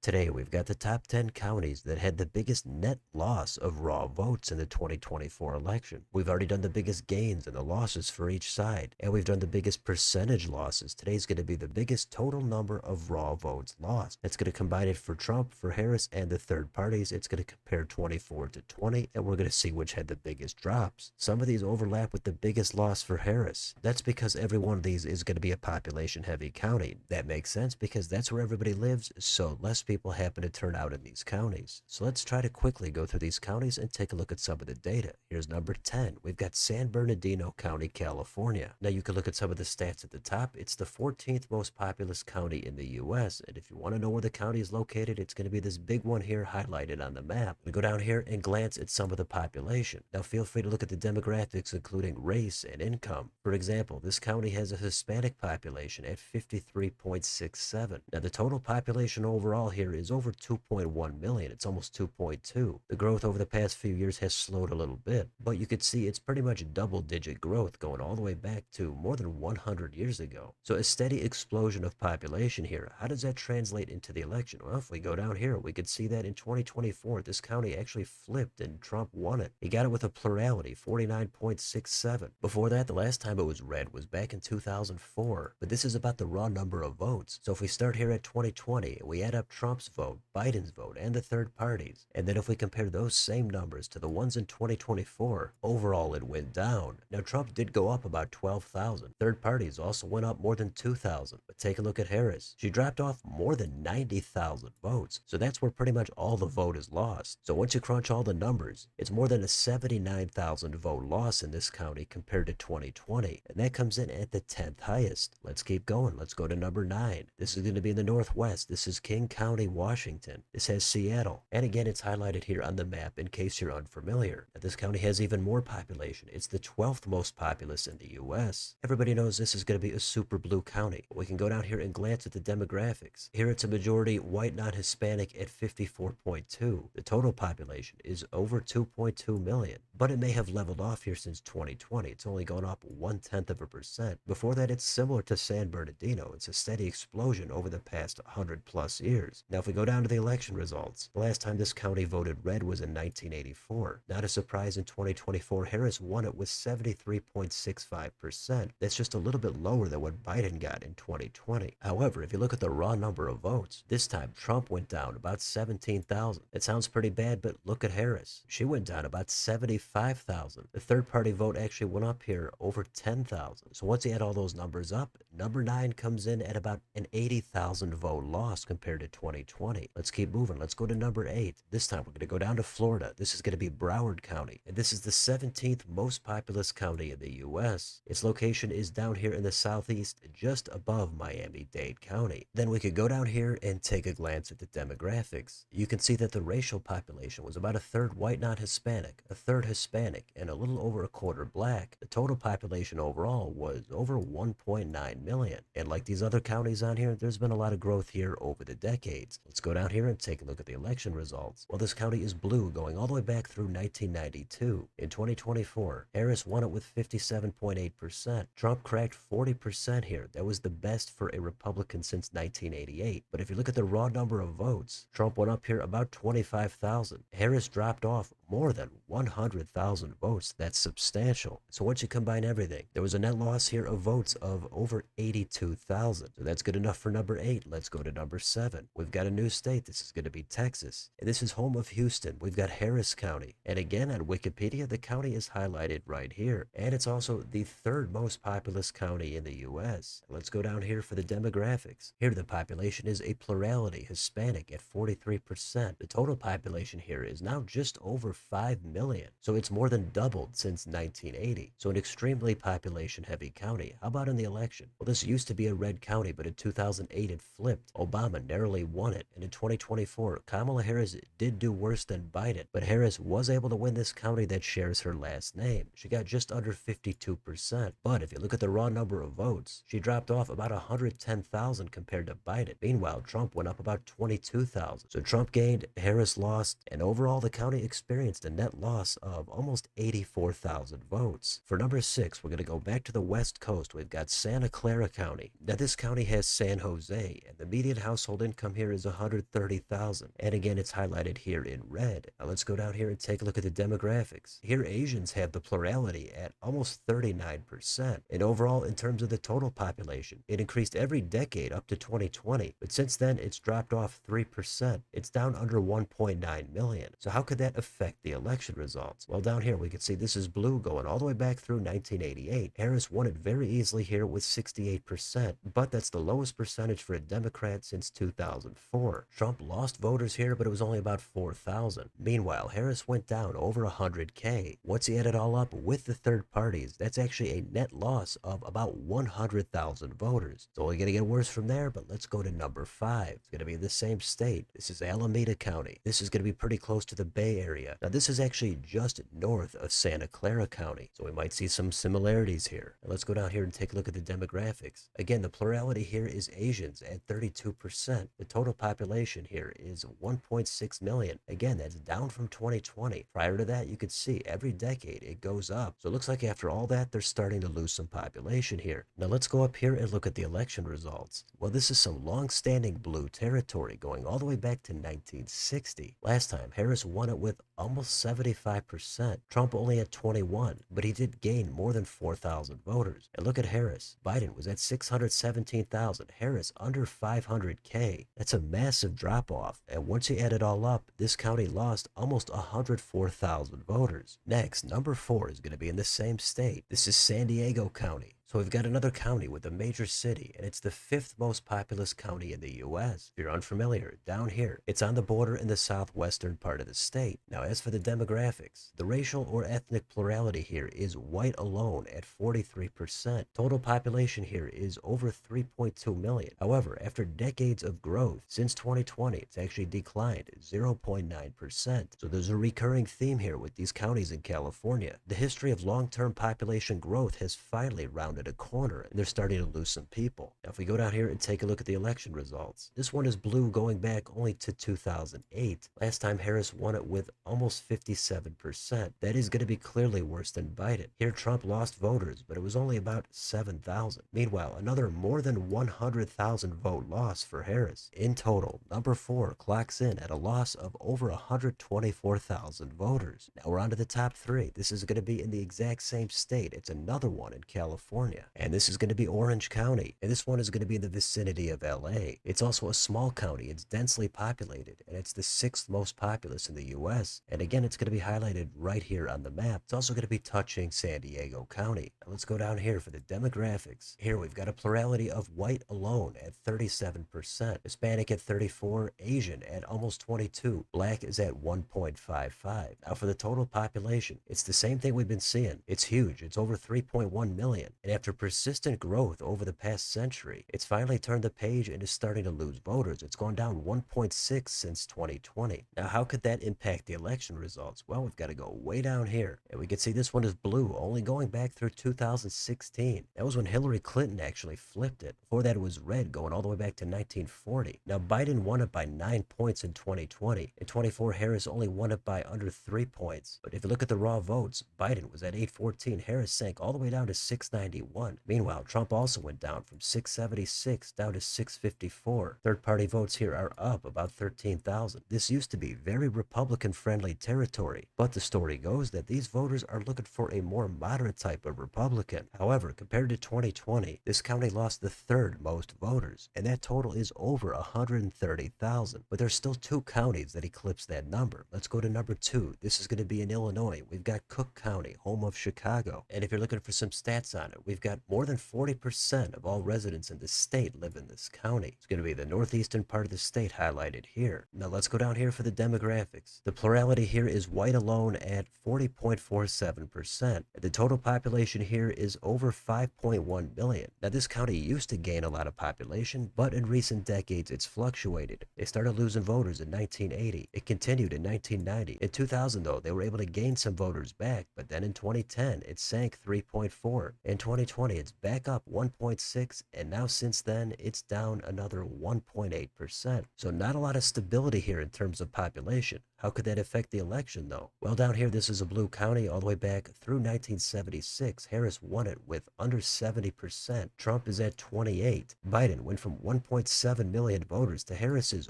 Today, we've got the top 10 counties that had the biggest net loss of raw votes in the 2024 election. We've already done the biggest gains and the losses for each side, and we've done the biggest percentage losses. Today's going to be the biggest total number of raw votes lost. It's going to combine it for Trump, for Harris, and the third parties. It's going to compare 24 to 20, and we're going to see which had the biggest drops. Some of these overlap with the biggest loss for Harris. That's because every one of these is going to be a population-heavy county. That makes sense because that's where everybody lives, so less people happen to turn out in these counties. So let's try to quickly go through these counties and take a look at some of the data. Here's number 10. We've got San Bernardino County, California. Now you can look at some of the stats at the top. It's the 14th most populous county in the US, and if you want to know where the county is located, it's going to be this big one here highlighted on the map. We go down here and glance at some of the population. Now feel free to look at the demographics including race and income. For example, this county has a Hispanic population at 53.67. Now the total population overall here is over 2.1 million. It's almost 2.2. The growth over the past few years has slowed a little bit, but you could see it's pretty much double-digit growth going all the way back to more than 100 years ago. So a steady explosion of population here. How does that translate into the election? Well, if we go down here, we could see that in 2024, this county actually flipped and Trump won it. He got it with a plurality, 49.67. Before that, the last time it was red was back in 2004, but this is about the raw number of votes. So if we start here at 2020, and we add up Trump's vote, Biden's vote, and the third parties, and then if we compare those same numbers to the ones in 2024, overall it went down. Now Trump did go up about 12,000. Third parties also went up more than 2,000. But take a look at Harris. She dropped off more than 90,000 votes. So that's where pretty much all the vote is lost. So once you crunch all the numbers, it's more than a 79,000 vote loss in this county compared to 2020. And that comes in at the 10th highest. Let's keep going. Let's go to number 9. This is going to be in the Northwest. This is King County, Washington. This has Seattle. And again, it's highlighted here on the map in case you're unfamiliar. Now, this county has even more population. It's the 12th most populous in the U.S. Everybody knows this is going to be a super blue county. We can go down here and glance at the demographics. Here it's a majority white, non-Hispanic at 54.2. The total population is over 2.2 million, but it may have leveled off here since 2020. It's only gone up 0.1%. Before that, it's similar to San Bernardino. It's a steady explosion over the past 100 plus years. Now, if we go down to the election results, the last time this county voted red was in 1984. Not a surprise, in 2024, Harris won it with 73.65%. That's just a little bit lower than what Biden got in 2020. However, if you look at the raw number of votes, this time Trump went down about 17,000. It sounds pretty bad, but look at Harris. She went down about 75,000. The third party vote actually went up here over 10,000. So once you add all those numbers up, number 9 comes in at about an 80,000 vote loss compared to 2020. Let's keep moving. Let's go to number 8. This time we're going to go down to Florida. This is going to be Broward County, and this is the 17th most populous county in the U.S. Its location is down here in the southeast, just above Miami-Dade County. Then we could go down here and take a glance at the demographics. You can see that the racial population was about a third white, non-Hispanic, a third Hispanic, and a little over a quarter black. The total population overall was over 1.9 million. And like these other counties on here, there's been a lot of growth here over the decades. Let's go down here and take a look at the election results. Well, this county is blue going all the way back through 1992. In 2024, Harris won it with 57.8%. Trump cracked 40% here. That was the best for a Republican since 1988. But if you look at the raw number of votes, Trump went up here about 25,000. Harris dropped off more than 100,000 votes. That's substantial. So once you combine everything, there was a net loss here of votes of over 82,000. So that's good enough for number 8. Let's go to number 7. We've got a new state. This is going to be Texas. And this is home of Houston. We've got Harris County. And again, on Wikipedia, the county is highlighted right here. And it's also the third most populous county in the U.S. Let's go down here for the demographics. Here, the population is a plurality Hispanic at 43%. The total population here is now just over 5 million. So it's more than doubled since 1980. So an extremely population-heavy county. How about in the election? Well, this used to be a red county, but in 2008 it flipped. Obama narrowly won it. And in 2024, Kamala Harris did do worse than Biden, but Harris was able to win this county that shares her last name. She got just under 52%. But if you look at the raw number of votes, she dropped off about 110,000 compared to Biden. Meanwhile, Trump went up about 22,000. So Trump gained, Harris lost, and overall the county experienced experienced a net loss of almost 84,000 votes. For number 6, we're going to go back to the West Coast. We've got Santa Clara County. Now this county has San Jose, and the median household income here is 130,000. And again, it's highlighted here in red. Now let's go down here and take a look at the demographics. Here Asians have the plurality at almost 39%. And overall, in terms of the total population, it increased every decade up to 2020, but since then it's dropped off 3%. It's down under 1.9 million. So how could that affect the election results? Well, down here we can see this is blue going all the way back through 1988. Harris won it very easily here with 68%, but that's the lowest percentage for a Democrat since 2004. Trump lost voters here, but it was only about 4,000. Meanwhile, Harris went down over 100K. Once he added it all up with the third parties, that's actually a net loss of about 100,000 voters. It's only going to get worse from there, but let's go to number 5. It's going to be in the same state. This is Alameda County. This is going to be pretty close to the Bay Area. Now, this is actually just north of Santa Clara County, so we might see some similarities here. Now, let's go down here and take a look at the demographics. Again, the plurality here is Asians at 32%. The total population here is 1.6 million. Again, that's down from 2020. Prior to that, you could see every decade it goes up. So it looks like after all that, they're starting to lose some population here. Now let's go up here and look at the election results. Well, this is some long-standing blue territory going all the way back to 1960. Last time, Harris won it with almost 75%. Trump only at 21, but he did gain more than 4,000 voters. And look at Harris. Biden was at 617,000. Harris under 500K. That's a massive drop-off. And once you add it all up, this county lost almost 104,000 voters. Next, number 4 is going to be in the same state. This is San Diego County. So we've got another county with a major city, and it's the 5th most populous county in the U.S. If you're unfamiliar, down here, it's on the border in the southwestern part of the state. Now, as for the demographics, the racial or ethnic plurality here is white alone at 43%. Total population here is over 3.2 million. However, after decades of growth, since 2020, it's actually declined 0.9%. So there's a recurring theme here with these counties in California. The history of long-term population growth has finally rounded a corner, and they're starting to lose some people. Now, if we go down here and take a look at the election results, this one is blue going back only to 2008. Last time Harris won it with almost 57%. That is going to be clearly worse than Biden. Here Trump lost voters, but it was only about 7,000. Meanwhile, another more than 100,000 vote loss for Harris. In total, number 4 clocks in at a loss of over 124,000 voters. Now we're on to the top 3. This is going to be in the exact same state. It's another one in California. And this is going to be Orange County. And this one is going to be in the vicinity of LA. It's also a small county. It's densely populated, and it's the 6th most populous in the US. And again, it's going to be highlighted right here on the map. It's also going to be touching San Diego County. Now let's go down here for the demographics. Here we've got a plurality of white alone at 37%, Hispanic at 34%, Asian at almost 22%, Black is at 1.55%. Now for the total population, it's the same thing we've been seeing. It's huge. It's over 3.1 million. And after persistent growth over the past century, it's finally turned the page and is starting to lose voters. It's gone down 1.6 since 2020. Now, how could that impact the election results? Well, we've got to go way down here. And we can see this one is blue, only going back through 2016. That was when Hillary Clinton actually flipped it. Before that, it was red, going all the way back to 1940. Now, Biden won it by 9 points in 2020. In 24, Harris only won it by under 3 points. But if you look at the raw votes, Biden was at 814. Harris sank all the way down to 691. Meanwhile, Trump also went down from 676 down to 654. Third-party votes here are up about 13,000. This used to be very Republican-friendly territory, but the story goes that these voters are looking for a more moderate type of Republican. However, compared to 2020, this county lost the 3rd most voters, and that total is over 130,000. But there's still 2 counties that eclipse that number. Let's go to number 2. This is going to be in Illinois. We've got Cook County, home of Chicago. And if you're looking for some stats on it, we've got more than 40% of all residents in the state live in this county. It's going to be the northeastern part of the state highlighted here. Now let's go down here for the demographics. The plurality here is white alone at 40.47%. The total population here is over 5.1 million. Now this county used to gain a lot of population, but in recent decades it's fluctuated. They started losing voters in 1980. It continued in 1990. In 2000 though, they were able to gain some voters back, but then in 2010 it sank 3.4. In 20 2020, it's back up 1.6, and now since then, it's down another 1.8%. So not a lot of stability here in terms of population. How could that affect the election, though? Well, down here, this is a blue county all the way back through 1976. Harris won it with under 70%. Trump is at 28. Biden went from 1.7 million voters to Harris's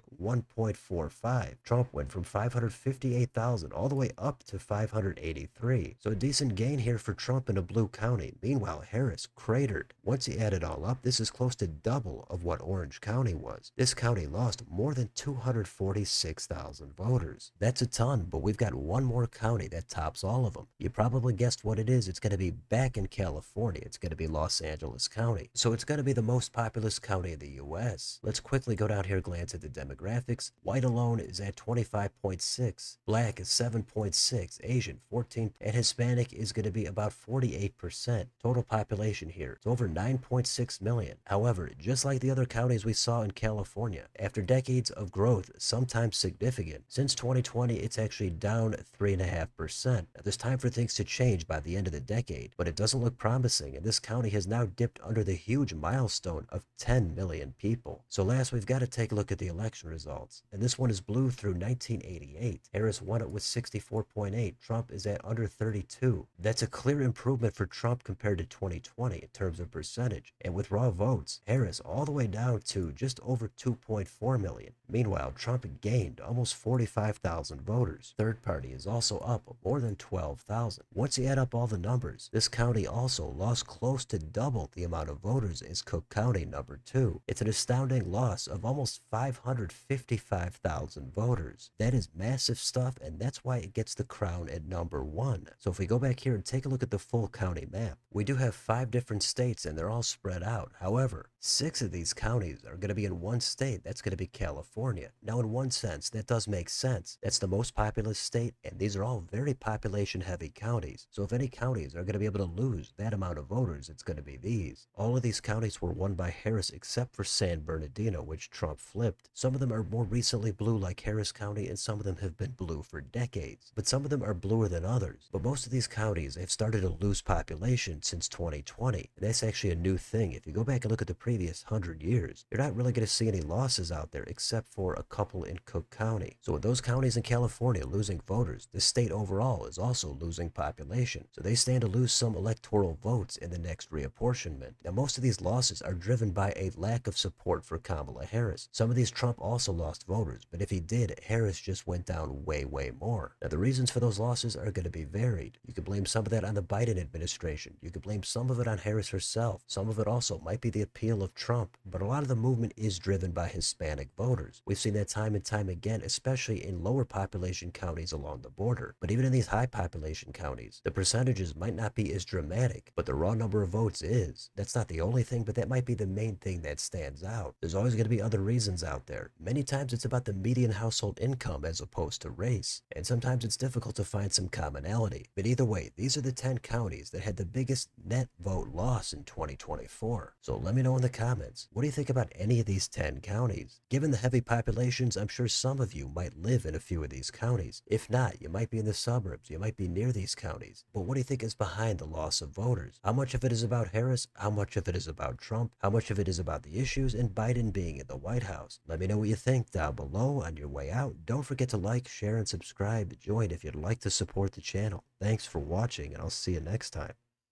1.45. Trump went from 558,000 all the way up to 583. So a decent gain here for Trump in a blue county. Meanwhile, Harris cratered. Once you add it all up, this is close to double of what Orange County was. This county lost more than 246,000 voters. That's a ton, but we've got one more county that tops all of them. You probably guessed what it is. It's going to be back in California. It's going to be Los Angeles County. So it's going to be the most populous county in the U.S. Let's quickly go down here, glance at the demographics. White alone is at 25.6. Black is 7.6. Asian 14. And Hispanic is going to be about 48%. Total population here, it's over 9.6 million. However, just like the other counties we saw in California, after decades of growth, sometimes significant, since 2020, it's actually down 3.5%. Now, there's time for things to change by the end of the decade, but it doesn't look promising, and this county has now dipped under the huge milestone of 10 million people. So last, we've got to take a look at the election results, and this one is blue through 1988. Harris won it with 64.8. Trump is at under 32. That's a clear improvement for Trump compared to 2020 in terms of percentage, and with raw votes, Harris all the way down to just over 2.4 million. Meanwhile, Trump gained almost 45,000 voters. Third party is also up more than 12,000. Once you add up all the numbers, this county also lost close to double the amount of voters as Cook County number 2. It's an astounding loss of almost 555,000 voters. That is massive stuff, and that's why it gets the crown at number 1. So if we go back here and take a look at the full county map, we do have 5 different states, and they're all spread out. However, 6 of these counties are going to be in one state. That's going to be California. Now, in one sense, that does make sense. That's the most populous state, and these are all very population-heavy counties. So if any counties are going to be able to lose that amount of voters, it's going to be these. All of these counties were won by Harris except for San Bernardino, which Trump flipped. Some of them are more recently blue like Harris County, and some of them have been blue for decades. But some of them are bluer than others. But most of these counties have started to lose population since 2020, and that's actually a new thing. If you go back and look at the previous 100 years, you're not really going to see any losses out there except for a couple in Cook County. So with those counties in California losing voters, the state overall is also losing population. So they stand to lose some electoral votes in the next reapportionment. Now, most of these losses are driven by a lack of support for Kamala Harris. Some of these Trump also lost voters, but if he did, Harris just went down way more. Now, the reasons for those losses are going to be varied. You could blame some of that on the Biden administration. You could blame some of it on Harris herself. Some of it also might be the appeal of Trump, but a lot of the movement is driven by Hispanic voters. We've seen that time and time again, especially in lower population counties along the border. But even in these high population counties, the percentages might not be as dramatic, but the raw number of votes is. That's not the only thing, but that might be the main thing that stands out. There's always going to be other reasons out there. Many times it's about the median household income as opposed to race, and sometimes it's difficult to find some commonality. But either way, these are the 10 counties that had the biggest net vote loss in 2024. So let me know in the comments, what do you think about any of these 10 counties? Given the heavy populations, I'm sure some of you might live in a few of these counties. If not, you might be in the suburbs, you might be near these counties. But what do you think is behind the loss of voters? How much of it is about Harris? How much of it is about Trump? How much of it is about the issues and Biden being in the White House? Let me know what you think down below. On your way out, don't forget to like, share, and subscribe. Join if you'd like to support the channel. Thanks for watching, and I'll see you next time.